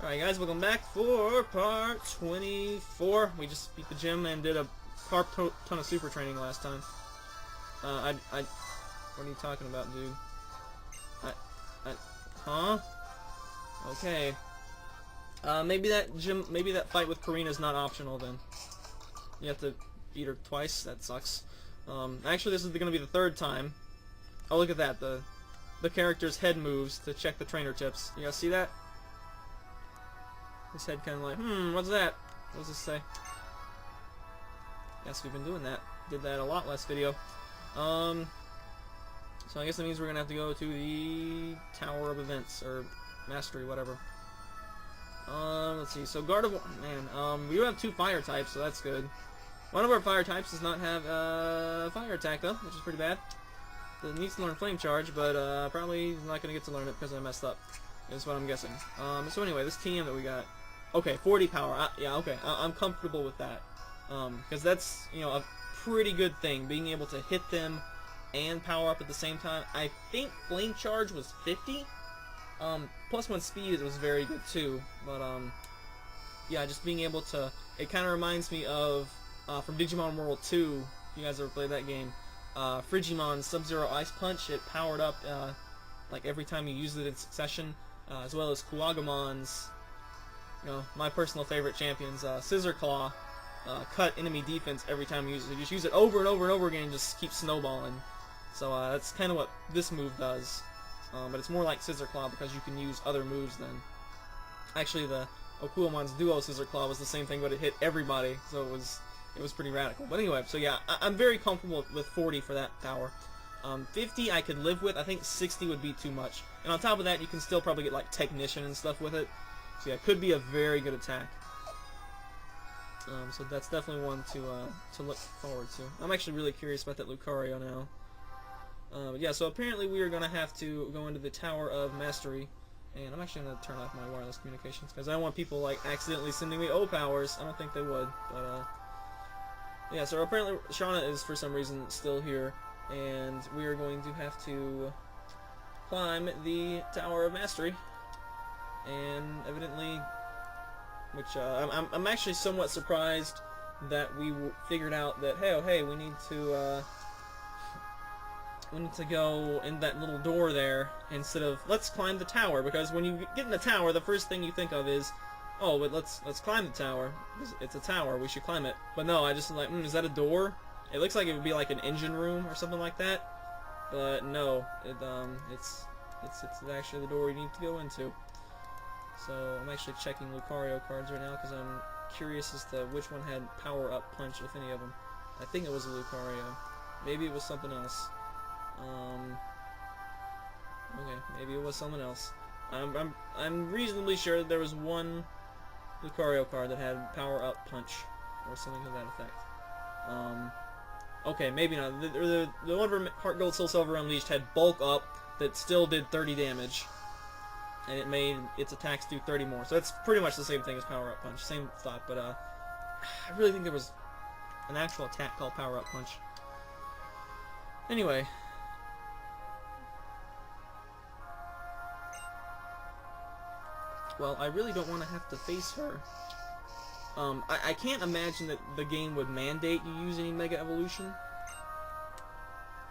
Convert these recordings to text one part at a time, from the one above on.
Alright guys, welcome back for part 24. We just beat the gym and did a ton of super training last time. What are you talking about, dude? Huh? Okay. Maybe that fight with Karina's not optional then. You have to beat her twice, that sucks. Actually this is gonna be the third time. Oh, look at that, the character's head moves to check the trainer tips. You guys see that? His head kind of like, what's that? What does this say? Yes, we've been doing that. Did that a lot last video. So I guess that means we're gonna have to go to the Tower of Events or Mastery, whatever. Let's see. So Guard of Man. We do have two fire types, so that's good. One of our fire types does not have fire attack though, which is pretty bad. It needs to learn Flame Charge, but probably not gonna get to learn it because I messed up. Is what I'm guessing. So anyway, this team that we got. Okay, 40 power. Yeah, okay. I'm comfortable with that. Because that's, you know, a pretty good thing, being able to hit them and power up at the same time. I think Flame Charge was 50. Plus 1 speed was very good too. But, yeah, just being able to... It kind of reminds me of, from Digimon World 2, if you guys ever played that game, Frigimon's Sub-Zero Ice Punch. It powered up, like, every time you used it in succession. As well as Kuwagemon's, you know, my personal favorite champions, Scissor Claw, cut enemy defense every time you use it. You just use it over and over and over again and just keep snowballing. So that's kind of what this move does. But it's more like Scissor Claw because you can use other moves then. Actually, the Okuamon's Duo Scissor Claw was the same thing, but it hit everybody, so it was pretty radical. But anyway, so yeah, I'm very comfortable with 40 for that power. 50 I could live with. I think 60 would be too much. And on top of that, you can still probably get like Technician and stuff with it. So yeah, it could be a very good attack. So that's definitely one to look forward to. I'm actually really curious about that Lucario now. Yeah, so apparently we are going to have to go into the Tower of Mastery. And I'm actually going to turn off my wireless communications because I don't want people like accidentally sending me O-powers. I don't think they would. But yeah, so apparently Shauna is for some reason still here. And we are going to have to climb the Tower of Mastery, and evidently, which I'm actually somewhat surprised that we figured out that hey, we need to go in that little door there instead of let's climb the tower, because when you get in the tower, the first thing you think of is, oh, but let's climb the tower. It's a tower, we should climb it. But no, I just like, is that a door? It looks like it would be like an engine room or something like that, but no, it's actually the door you need to go into. So I'm actually checking Lucario cards right now because I'm curious as to which one had Power Up Punch, if any of them. I think it was a Lucario. Maybe it was something else. Okay, maybe it was someone else. I'm reasonably sure that there was one Lucario card that had Power Up Punch or something to that effect. Okay, maybe not. The one for Heart Gold Soul Silver Unleashed had Bulk Up that still did 30 damage, and it made its attacks do 30 more. So that's pretty much the same thing as Power Up Punch. Same thought, but I really think there was an actual attack called Power Up Punch. Anyway. Well, I really don't want to have to face her. I can't imagine that the game would mandate you use any Mega Evolution.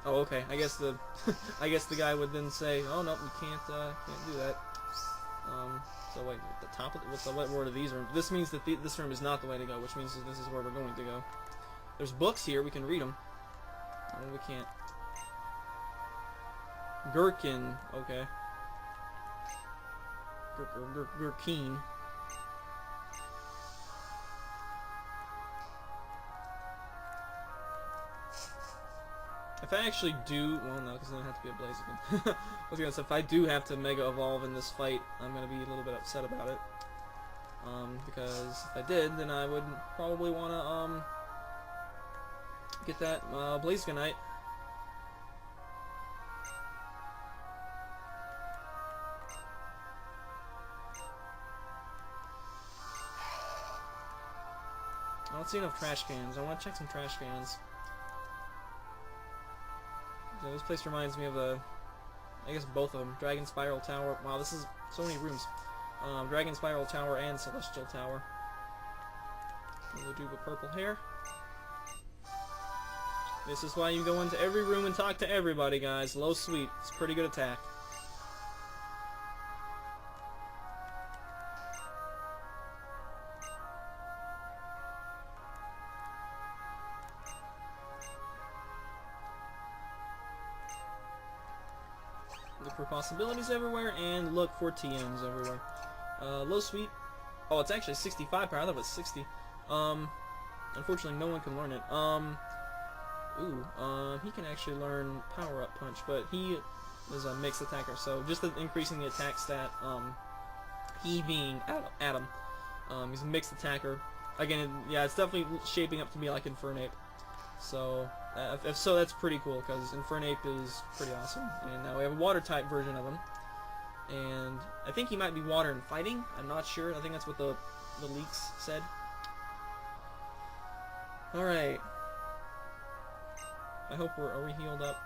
Oh, okay. I guess the guy would then say, "Oh no, you can't do that." So wait, at the top of what word are these rooms? This means that this room is not the way to go, which means that this is where we're going to go. There's books here. We can read them. Oh, we can't. Gherkin. Okay. Gherkin. If I actually do, well no, because then I have to be a Blaziken. I was gonna say, if I do have to Mega Evolve in this fight, I'm gonna be a little bit upset about it. Because if I did, then I would probably wanna get that Blazikenite. I don't see enough trash cans. I want to check some trash cans. Yeah, this place reminds me of I guess both of them. Dragon Spiral Tower. Wow, this is so many rooms. Dragon Spiral Tower and Celestial Tower. We'll do the purple hair. This is why you go into every room and talk to everybody, guys. Low sweep. It's a pretty good attack. Look for possibilities everywhere, and look for TMs everywhere. Low sweep. Oh, it's actually 65 power. I thought it was 60. Unfortunately, no one can learn it. He can actually learn Power Up Punch, but he is a mixed attacker, so just increasing the attack stat. He being Adam. He's a mixed attacker. Again, yeah, it's definitely shaping up to be like Infernape. So, if so, that's pretty cool, because Infernape is pretty awesome. And now we have a water-type version of him. And I think he might be water and fighting. I'm not sure. I think that's what the leaks said. Alright. I hope are we healed up?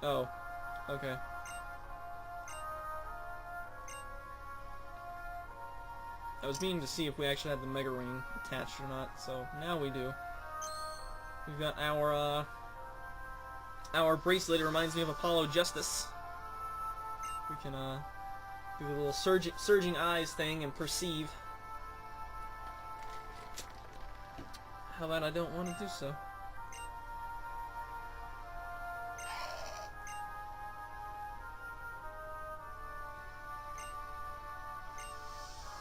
Oh. Okay. I was meaning to see if we actually had the Mega Ring attached or not, so now we do. We've got our bracelet. It reminds me of Apollo Justice. We can do the little surging eyes thing and perceive. How about I don't want to do so?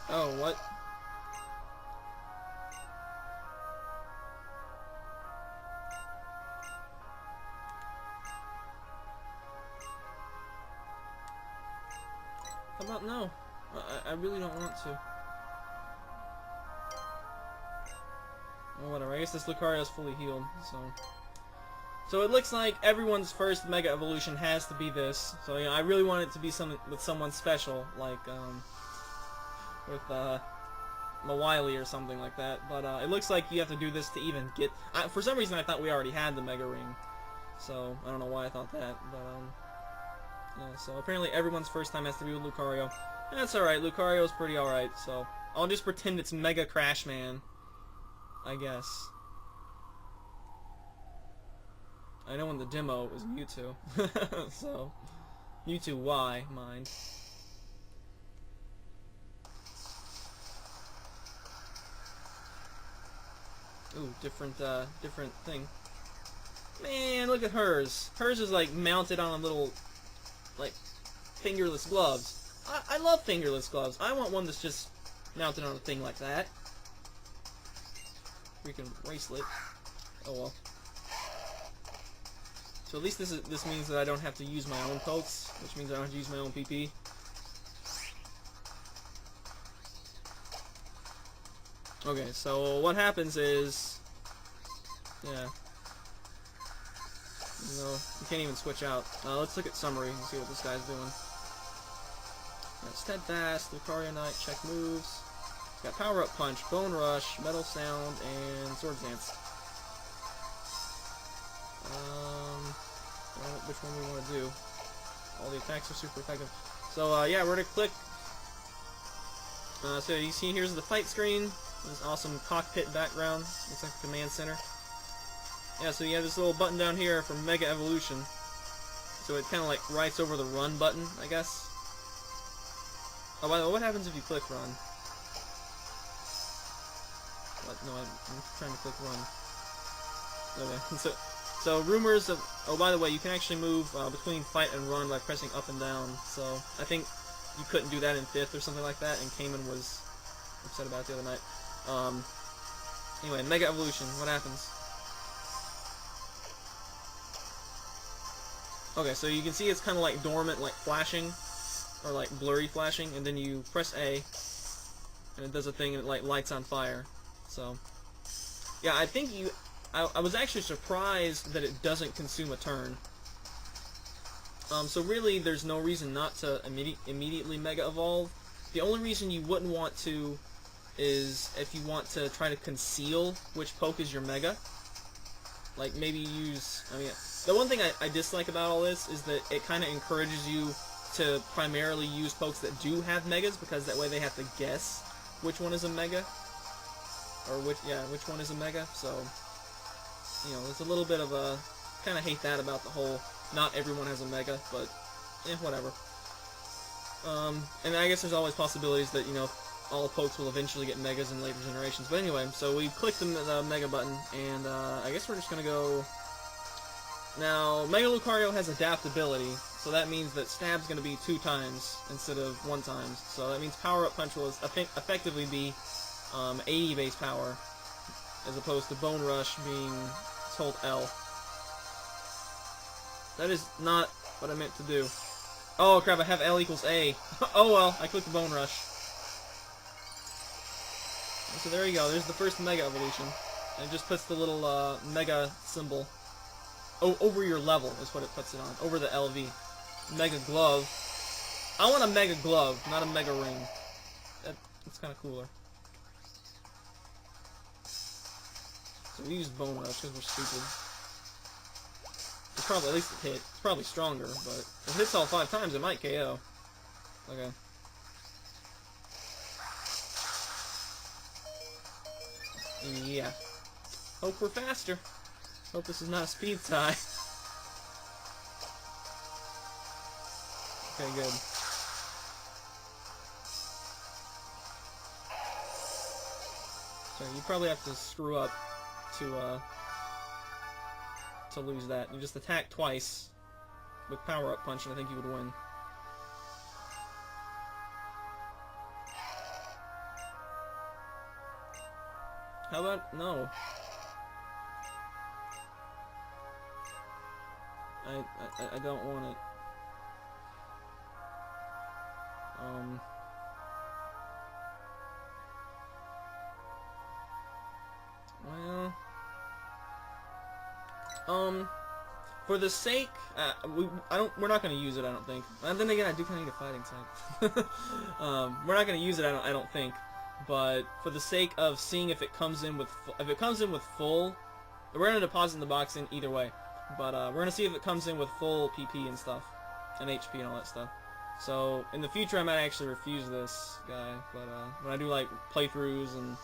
Oh, what? How about no? I really don't want to. Well, whatever. I guess this Lucario is fully healed, so it looks like everyone's first Mega Evolution has to be this. So, you know, I really want it to be with someone special, like, with Mawile or something like that, but it looks like you have to do this to even get... for some reason I thought we already had the Mega Ring, so I don't know why I thought that, but yeah, so apparently everyone's first time has to be with Lucario. That's alright, Lucario's pretty alright, so I'll just pretend it's Mega Crash Man, I guess. I know in the demo it was Mewtwo, so Mewtwo Y, mind. Ooh, different thing. Man, look at hers. Hers is like mounted on a little, like, fingerless gloves. I love fingerless gloves. I want one that's just mounted on a thing like that. Freaking bracelet. Oh well. So at least this means that I don't have to use my own pokes, which means I don't have to use my own PP. Okay, so what happens is, yeah, no, you can't even switch out. Let's look at summary and see what this guy's doing. Got Steadfast, Lucario Knight, check moves. Got Power Up Punch, Bone Rush, Metal Sound, and Sword Dance. Which one we want to do? All the attacks are super effective. So yeah, we're gonna click. So you see here's the fight screen. This awesome cockpit background. Looks like the command center. Yeah, so you have this little button down here for Mega Evolution. So it kind of like writes over the run button, I guess. Oh, by the way, what happens if you click run? What? No, I'm trying to click run. Okay, so rumors of... Oh, by the way, you can actually move between fight and run by pressing up and down. So I think you couldn't do that in 5th or something like that, and Cayman was upset about it the other night. Anyway, Mega Evolution, what happens? Okay, so you can see it's kind of like dormant, like flashing, or like blurry flashing, and then you press A, and it does a thing and it like lights on fire. So, yeah, I think I was actually surprised that it doesn't consume a turn. So really, there's no reason not to immediately Mega Evolve. The only reason you wouldn't want to is if you want to try to conceal which poke is your Mega. like maybe use. I mean, the one thing I dislike about all this is that it kind of encourages you to primarily use pokes that do have megas, because that way they have to guess which one is a mega, or which one is a mega. So, you know, it's a little bit of a kind of hate that about the whole not everyone has a mega, but whatever. And I guess there's always possibilities that, you know, all pokes will eventually get megas in later generations. But anyway, so we clicked the mega button, and I guess we're just gonna go. Now, Mega Lucario has adaptability, so that means that Stab's going to be 2 times instead of 1 time. So that means Power Up Punch will effectively be 80 base power, as opposed to Bone Rush being hold L. That is not what I meant to do. Oh crap, I have L equals A. Oh well, I clicked the Bone Rush. So there you go, there's the first Mega Evolution. And it just puts the little Mega symbol. Oh, over your level is what it puts it on. Over the LV. Mega Glove. I want a Mega Glove, not a Mega Ring. That's kind of cooler. So we use Bone Rush because we're stupid. It's probably, at least it hit. It's probably stronger, but if it hits all 5 times, it might KO. Okay. Yeah. Hope we're faster. Hope this is not a speed tie. Okay, good. So you probably have to screw up to lose that. You just attack twice with Power Up Punch, and I think you would win. How about no? I don't want it. Well, for the sake, we're not gonna use it, I don't think. And then again, I do kind of need a fighting type. We're not gonna use it, I don't think. But for the sake of seeing if it comes in with, full, we're gonna deposit in the box in either way. But we're gonna see if it comes in with full PP and stuff, and HP and all that stuff. So in the future, I might actually refuse this guy. But when I do like playthroughs and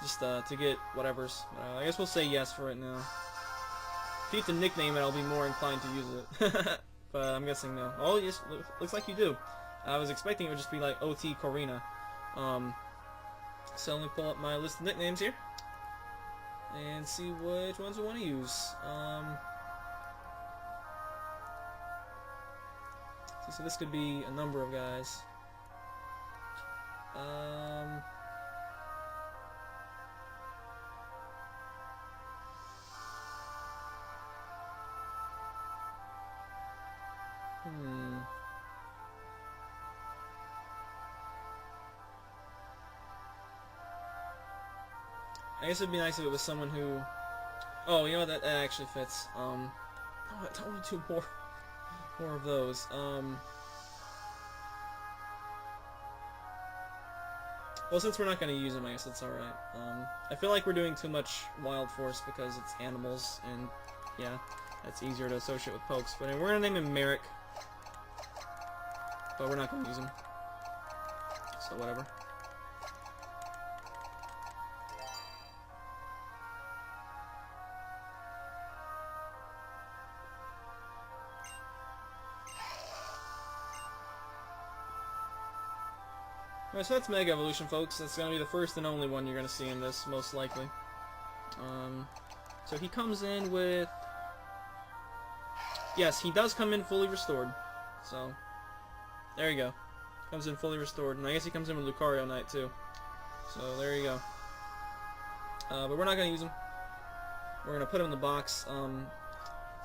just to get whatever's, I guess we'll say yes for it now. If you have to nickname it, I'll be more inclined to use it. But I'm guessing no. Oh yes, looks like you do. I was expecting it would just be like OT Corina. So let me pull up my list of nicknames here and see which ones we want to use. So this could be a number of guys. I guess it'd be nice if it was someone who... Oh, you know what? That actually fits. Oh, I want to do more of those. Well, since we're not going to use them, I guess that's alright. I feel like we're doing too much Wild Force because it's animals, and yeah, that's easier to associate with pokes. But we're going to name him Merrick. But we're not going to use him. So whatever. Alright, so that's Mega Evolution, folks. That's going to be the first and only one you're going to see in this, most likely. So he comes in with... Yes, he does come in fully restored. So, there you go. Comes in fully restored. And I guess he comes in with Lucario Knight, too. So, there you go. But we're not going to use him. We're going to put him in the box.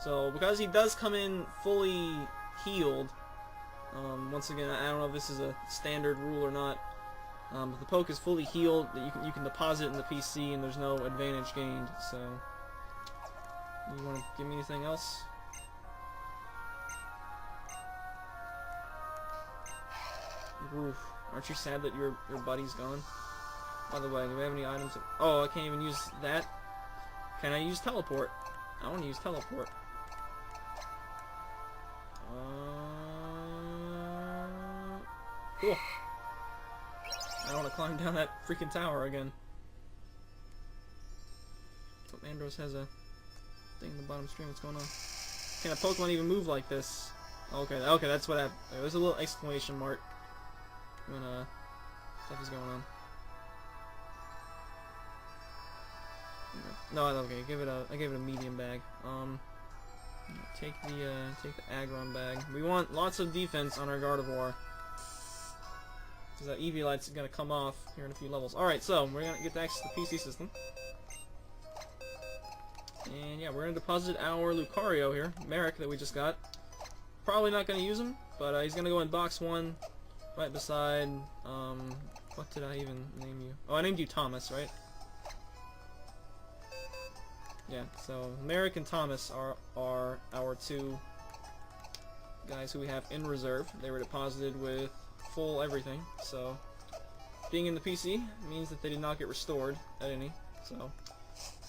So, because he does come in fully healed... once again, I don't know if this is a standard rule or not. But the poke is fully healed. You can deposit in the PC, and there's no advantage gained. So, you want to give me anything else? Oof. Aren't you sad that your buddy's gone? By the way, do we have any items? Oh, I can't even use that. Can I use teleport? I want to use teleport. Cool. I don't want to climb down that freaking tower again. So Andros has a thing in the bottom screen. What's going on? Can a Pokemon even move like this? Okay, okay, that's what happened. There's a little exclamation mark when stuff is going on. No, okay. I gave it a medium bag. Take the Aggron bag. We want lots of defense on our Gardevoir, because that Eviolite's gonna come off here in a few levels. All right, so we're gonna get access to the PC system, and yeah, we're gonna deposit our Lucario here, Merrick, that we just got. Probably not gonna use him, but he's gonna go in box 1, right beside. What did I even name you? Oh, I named you Thomas, right? Yeah, so Merrick and Thomas are our two guys who we have in reserve. They were deposited with full everything, so being in the PC means that they did not get restored at any, so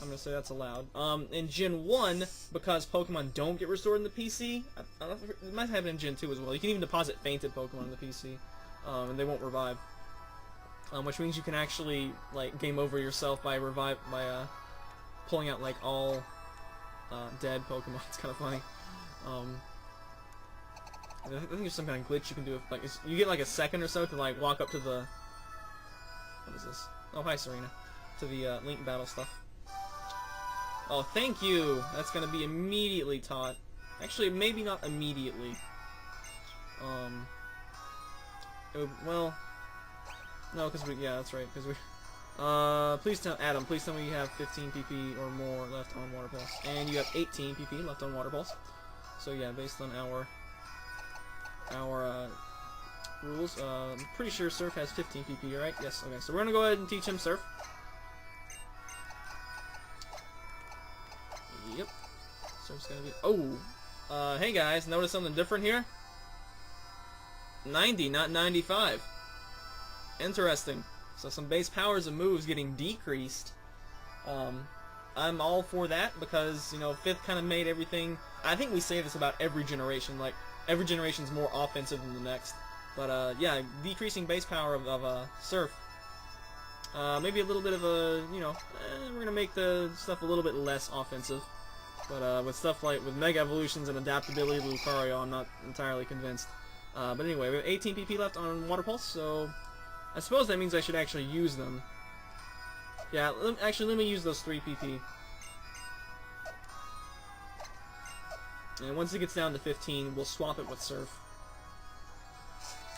I'm going to say that's allowed. In Gen 1, because Pokemon don't get restored in the PC, it might happen in Gen 2 as well. You can even deposit fainted Pokemon in the PC, and they won't revive. Which means you can actually, like, game over yourself by pulling out like all dead Pokemon. It's kind of funny. I think there's some kind of glitch you can do. Like you get like a second or so to like walk up to the. What is this? Oh, hi, Serena. To the Link battle stuff. Oh, thank you. That's gonna be immediately taught. Actually, maybe not immediately. Well, no, because yeah, that's right. Because we. Please tell Adam. Please tell me you have 15 PP or more left on Water Pulse, and you have 18 PP left on Water Pulse. So yeah, based on our rules, I'm pretty sure Surf has 15 PP, right? Yes. Okay. So we're gonna go ahead and teach him Surf. Yep. Surf's gonna be. Oh. Hey guys, notice something different here? 90, not 95. Interesting. So some base powers and moves getting decreased. I'm all for that because, you know, 5th kind of made everything. I think we say this about every generation. Like, every generation's more offensive than the next. But, yeah, decreasing base power of Surf. Maybe a little bit of a, you know, we're going to make the stuff a little bit less offensive. But with stuff like, with Mega Evolutions and adaptability to Lucario, I'm not entirely convinced. But anyway, we have 18 PP left on Water Pulse, so I suppose that means I should actually use them. Yeah, actually, let me use those 3 PP. And once it gets down to 15, we'll swap it with Surf.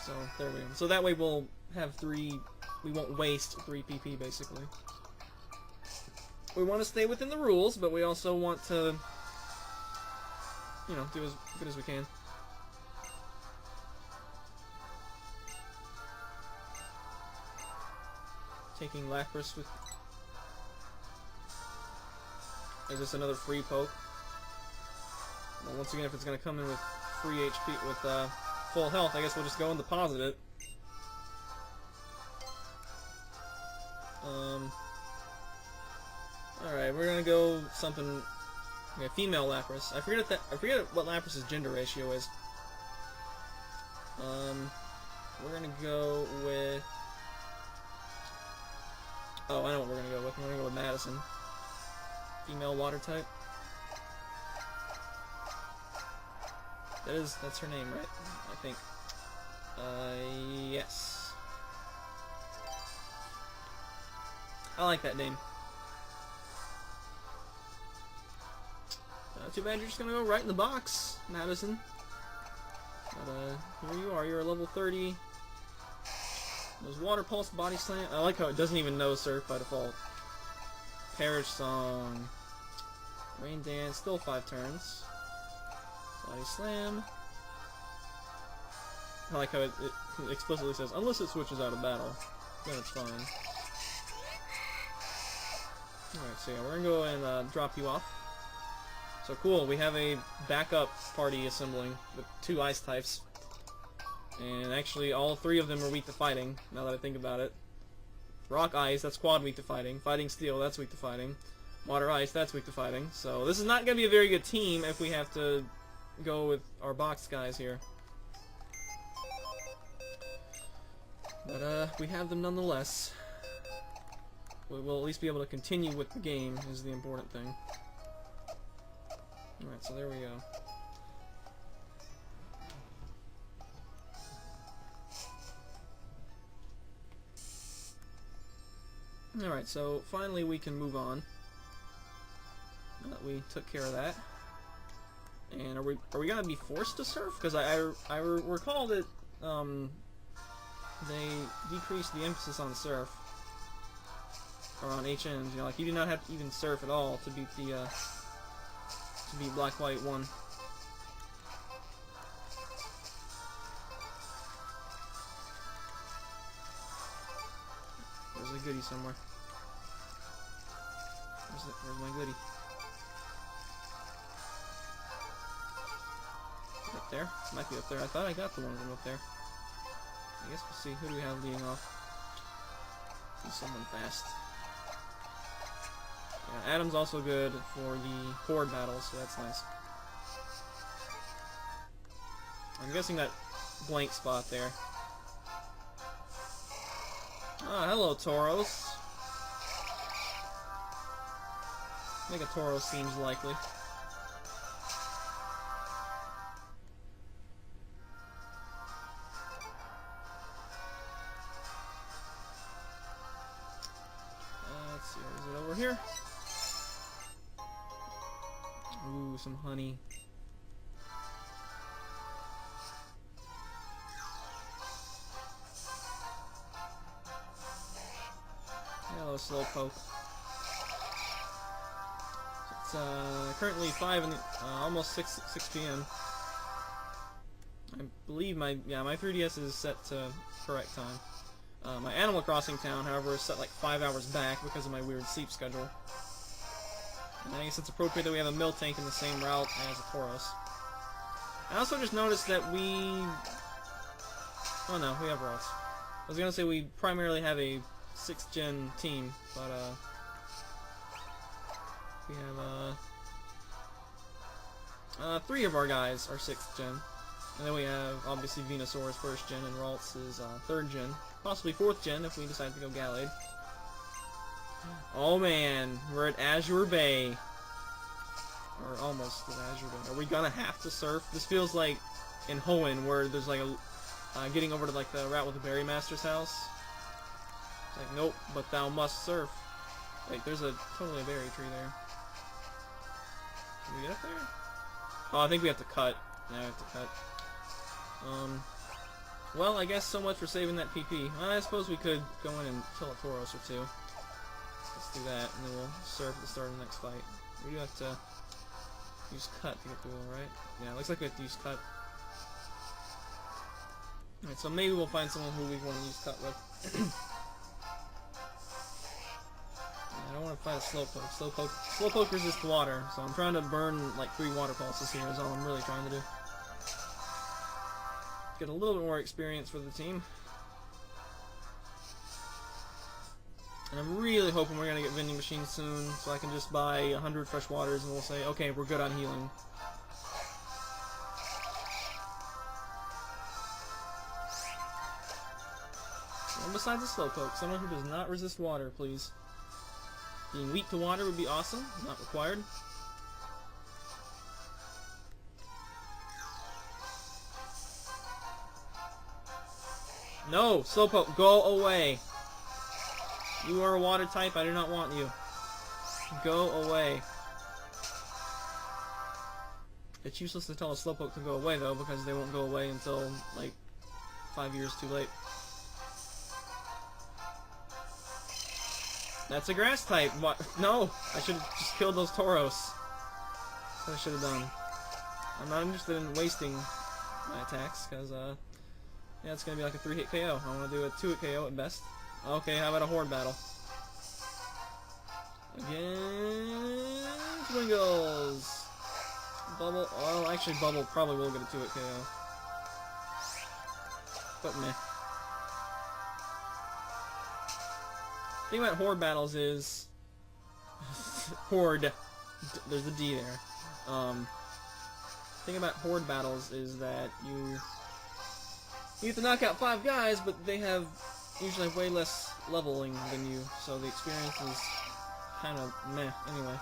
So, there we go. So that way we'll have 3... We won't waste 3 PP, basically. We want to stay within the rules, but we also want to, you know, do as good as we can. Taking Lapras with... Is this another free poke? Well, once again, if it's going to come in with free HP, with full health, I guess we'll just go and deposit it. Alright, we're going to go something... Okay, female Lapras. I forget what Lapras's gender ratio is. We're going to go with... Oh, I know what we're gonna go with. We're gonna go with Madison. Female water type. That's her name, right? I think. Yes. I like that name. Too bad you're just gonna go right in the box, Madison. But, here you are. You're a level 30. Those Water Pulse, Body Slam. I like how it doesn't even know Surf by default. Perish Song. Rain Dance. Still 5 turns. Body Slam. I like how it explicitly says, unless it switches out of battle, then it's fine. Alright, so yeah, we're gonna go and drop you off. So cool, we have a backup party assembling with 2 ice types. And actually, all 3 of them are weak to fighting, now that I think about it. Rock Ice, that's quad weak to fighting. Fighting Steel, that's weak to fighting. Water Ice, that's weak to fighting. So this is not going to be a very good team if we have to go with our box guys here. But we have them nonetheless. We'll at least be able to continue with the game is the important thing. Alright, so there we go. Alright, so finally we can move on. Now that we took care of that. And are we gonna be forced to surf? Because I recall that they decreased the emphasis on surf. Or on HMs, you know, like you do not have to even surf at all to beat the to beat Black White 1. There's a goodie somewhere. Where's my goodie? Up there? Might be up there. I thought I got the one of them up there. I guess we'll see. Who do we have leading off? See someone fast. Yeah, Adam's also good for the horde battles, so that's nice. I'm guessing that blank spot there. Ah, hello, Tauros. Mega Tauros seems likely. Let's see, is it over here? Ooh, some honey. Hello, Slowpoke. It's currently 5 in the, almost 6 p.m. I believe my 3DS is set to correct time. My Animal Crossing town, however, is set like 5 hours back because of my weird sleep schedule. And I guess it's appropriate that we have a Miltank in the same route as a Tauros. I also just noticed that we... Oh no, we have routes. I was gonna say we primarily have a 6th gen team, but we have 3 of our guys are 6th gen. And then we have obviously Venusaur's 1st gen and Ralts is 3rd gen. Possibly 4th gen if we decide to go Gallade. Oh man, we're at Azure Bay. Or almost at Azure Bay. Are we gonna have to surf? This feels like in Hoenn where there's like a getting over to like the route with the Berry Master's house. It's like, nope, but thou must surf. Wait, there's totally a berry tree there. Can we get up there? Oh, I think we have to cut. Yeah, we have to cut. Well, I guess so much for saving that PP. Well, I suppose we could go in and kill a Tauros or 2. Let's do that, and then we'll surf at the start of the next fight. We do have to use cut to get through, right? Yeah, it looks like we have to use cut. Alright, so maybe we'll find someone who we want to use cut with. I don't want to fight a Slowpoke. Slowpoke resists water, so I'm trying to burn like 3 water pulses here is all I'm really trying to do. Get a little bit more experience for the team. And I'm really hoping we're going to get vending machines soon, so I can just buy 100 fresh waters and we'll say, okay, we're good on healing. And besides a Slowpoke, someone who does not resist water, please. Being weak to water would be awesome, not required. No! Slowpoke, go away! You are a water type, I do not want you. Go away. It's useless to tell a Slowpoke to go away, though, because they won't go away until, like, 5 years too late. That's a grass type! What? No! I should have just killed those Tauros. That's what I should have done. I'm not interested in wasting my attacks, because, yeah, it's gonna be like a 3-hit KO. I want to do a 2-hit KO at best. Okay, how about a horde battle? Again, Twingles! Bubble, well, actually Bubble probably will get a 2-hit KO. But meh. The thing about horde battles is... horde. There's a D there. The thing about horde battles is that you get to knock out 5 guys, but they have usually way less leveling than you, so the experience is kind of meh. Anyway,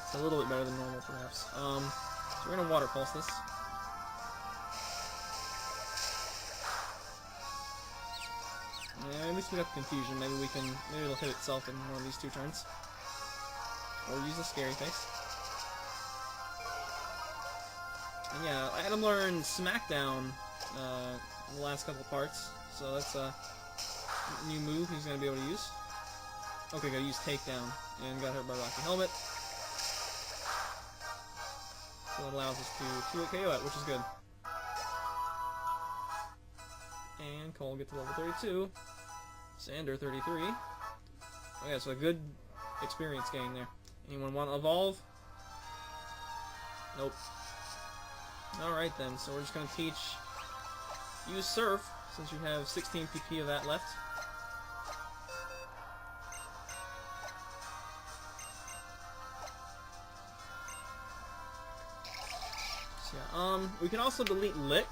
it's a little bit better than normal, perhaps. So we're gonna water pulse this. Yeah, at least we got the confusion. Maybe it'll hit itself in one of these 2 turns. Or use a scary face. And yeah, Adam learned Smackdown in the last couple parts, so that's a new move he's going to be able to use. Okay, gotta use Takedown, and got hurt by Rocky Helmet. So it allows us to 2-hit KO it, which is good. And Cole get to level 32. Sander 33. Oh yeah, so a good experience gain there. Anyone want to evolve? Nope. Alright then, so we're just going to teach use Surf, since you have 16 PP of that left. So yeah, we can also delete Lick.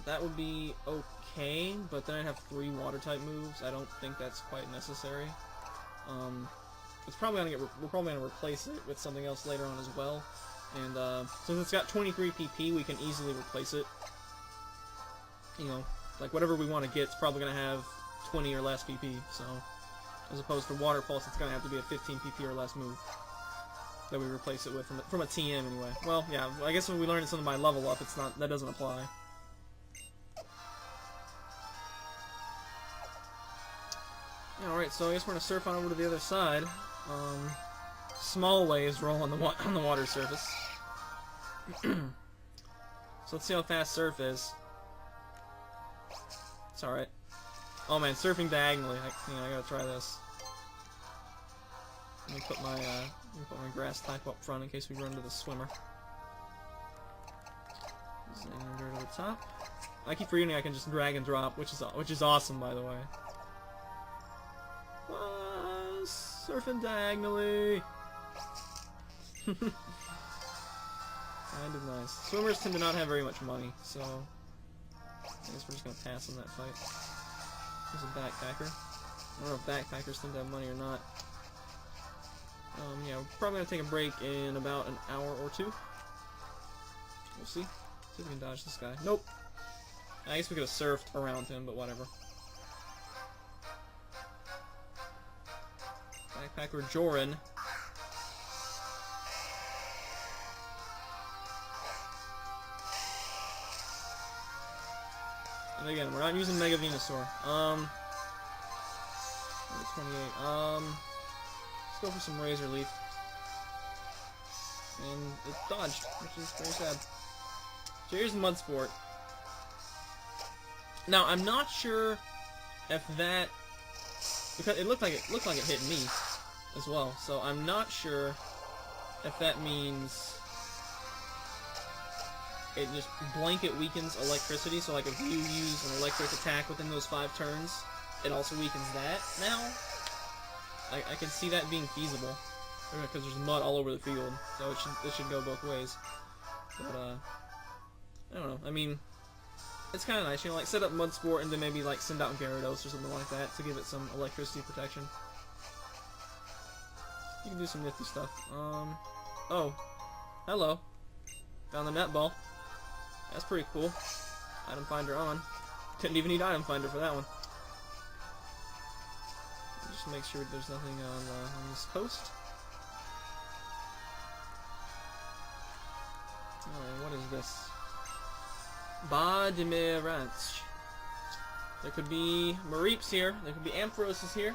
That would be okay, but then I'd have 3 water-type moves. I don't think that's quite necessary. It's probably we're probably gonna replace it with something else later on as well. And since it's got 23 PP, we can easily replace it. You know, like whatever we want to get, it's probably gonna have 20 or less PP. So, as opposed to Water Pulse, it's gonna have to be a 15 PP or less move that we replace it with from a TM anyway. Well, yeah, I guess when we learned something by level up, that doesn't apply. Alright, so I guess we're gonna surf on over to the other side. Small waves roll on the water surface. So let's see how fast Surf is. It's alright. Oh man, surfing diagonally. I gotta try this. Let me put my grass type up front in case we run into the swimmer. Xander to the top. I keep forgetting I can just drag and drop, which is awesome, by the way. Surfing diagonally. Kind of nice. Swimmers tend to not have very much money, so I guess we're just gonna pass on that fight. There's a backpacker. I don't know if backpackers tend to have money or not. Yeah, we're probably gonna take a break in about an hour or 2. We'll see. See if we can dodge this guy. Nope. I guess we could have surfed around him, but whatever. Backpacker Joran. And again, we're not using Mega Venusaur. 28. Let's go for some Razor Leaf. And it dodged, which is very sad. So here's Mud Sport. Now I'm not sure if that, because it looked like it hit me as well. So I'm not sure if that means it just blanket weakens electricity. So like if you use an electric attack within those 5 turns, it also weakens that. Now I can see that being feasible because there's mud all over the field, so it should go both ways. But I don't know. I mean, it's kind of nice, you know, like set up Mud Sport and then maybe like send out Gyarados or something like that to give it some electricity protection. You can do some nifty stuff. Oh, hello. Found the net ball. That's pretty cool. Item finder on. Didn't even need item finder for that one. Just make sure there's nothing on this coast. Alright, what is this? Badimirance. There could be Mareeps here. There could be Amphiroses here.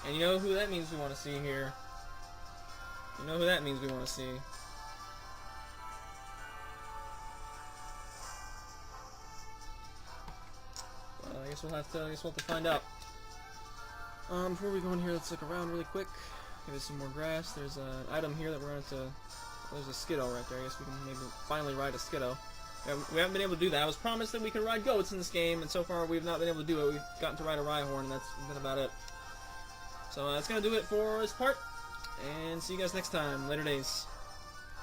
And you know who that means we want to see here. You know who that means we want to see. I guess we'll have to find out. Before we go in here, let's look around really quick. Give it some more grass. There's an item here that we're going to... There's a Skiddo right there. I guess we can maybe finally ride a Skiddo. We haven't been able to do that. I was promised that we could ride goats in this game, and so far we've not been able to do it. We've gotten to ride a Rhyhorn, and that's been about it. So that's gonna do it for this part, and see you guys next time. Later days.